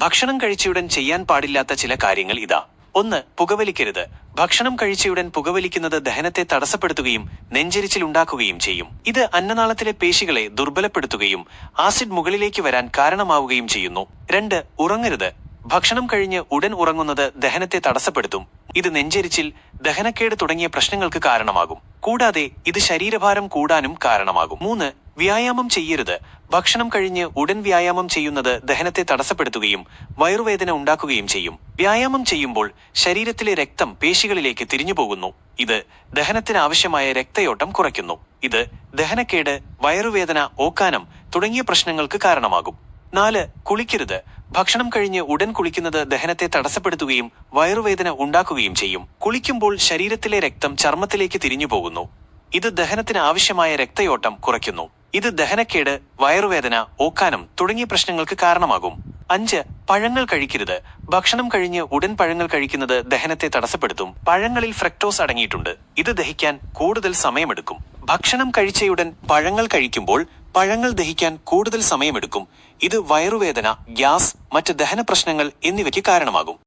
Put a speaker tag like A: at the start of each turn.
A: ഭക്ഷണം കഴിച്ചയുടൻ ചെയ്യാൻ പാടില്ലാത്ത ചില കാര്യങ്ങൾ ഇതാ. 1. പുകവലിക്കരുത്. ഭക്ഷണം കഴിച്ചയുടൻ പുകവലിക്കുന്നത് ദഹനത്തെ തടസ്സപ്പെടുത്തുകയും നെഞ്ചരിച്ചിൽ ഉണ്ടാക്കുകയും ചെയ്യും. ഇത് അന്നനാളത്തിലെ പേശികളെ ദുർബലപ്പെടുത്തുകയും ആസിഡ് മുകളിലേക്ക് വരാൻ കാരണമാവുകയും ചെയ്യുന്നു. 2. ഉറങ്ങരുത്. ഭക്ഷണം കഴിഞ്ഞ് ഉടൻ ഉറങ്ങുന്നത് ദഹനത്തെ തടസ്സപ്പെടുത്തും. ഇത് നെഞ്ചരിച്ചിൽ, ദഹനക്കേട് തുടങ്ങിയ പ്രശ്നങ്ങൾക്ക് കാരണമാകും. കൂടാതെ ഇത് ശരീരഭാരം കൂടാനും കാരണമാകും. 3. വ്യായാമം ചെയ്യരുത്. ഭക്ഷണം കഴിഞ്ഞ് ഉടൻ വ്യായാമം ചെയ്യുന്നത് ദഹനത്തെ തടസ്സപ്പെടുത്തുകയും വയറുവേദന ഉണ്ടാക്കുകയും ചെയ്യും. വ്യായാമം ചെയ്യുമ്പോൾ ശരീരത്തിലെ രക്തം പേശികളിലേക്ക് തിരിഞ്ഞുപോകുന്നു. ഇത് ദഹനത്തിന് ആവശ്യമായ രക്തയോട്ടം കുറയ്ക്കുന്നു. ഇത് ദഹനക്കേട്, വയറുവേദന, ഓക്കാനം തുടങ്ങിയ പ്രശ്നങ്ങൾക്ക് കാരണമാകും. 4. കുളിക്കരുത്. ഭക്ഷണം കഴിഞ്ഞ് ഉടൻ കുളിക്കുന്നത് ദഹനത്തെ തടസ്സപ്പെടുത്തുകയും വയറുവേദന ഉണ്ടാക്കുകയും ചെയ്യും. കുളിക്കുമ്പോൾ ശരീരത്തിലെ രക്തം ചർമ്മത്തിലേക്ക് തിരിഞ്ഞു പോകുന്നു. ഇത് ദഹനത്തിന് ആവശ്യമായ രക്തയോട്ടം കുറയ്ക്കുന്നു. ഇത് ദഹനക്കേട്, വയറുവേദന, ഓക്കാനം തുടങ്ങിയ പ്രശ്നങ്ങൾക്ക് കാരണമാകും. 5. പഴങ്ങൾ കഴിക്കരുത്. ഭക്ഷണം കഴിഞ്ഞ് ഉടൻ പഴങ്ങൾ കഴിക്കുന്നത് ദഹനത്തെ തടസ്സപ്പെടുത്തും. പഴങ്ങളിൽ ഫ്രക്ടോസ് അടങ്ങിയിട്ടുണ്ട്. ഇത് ദഹിക്കാൻ കൂടുതൽ സമയമെടുക്കും. ഭക്ഷണം കഴിച്ചയുടൻ പഴങ്ങൾ കഴിക്കുമ്പോൾ പഴങ്ങൾ ദഹിക്കാൻ കൂടുതൽ സമയമെടുക്കും. ഇത് വയറുവേദന, ഗ്യാസ്, മറ്റ് ദഹന പ്രശ്നങ്ങൾ എന്നിവയ്ക്ക് കാരണമാകും.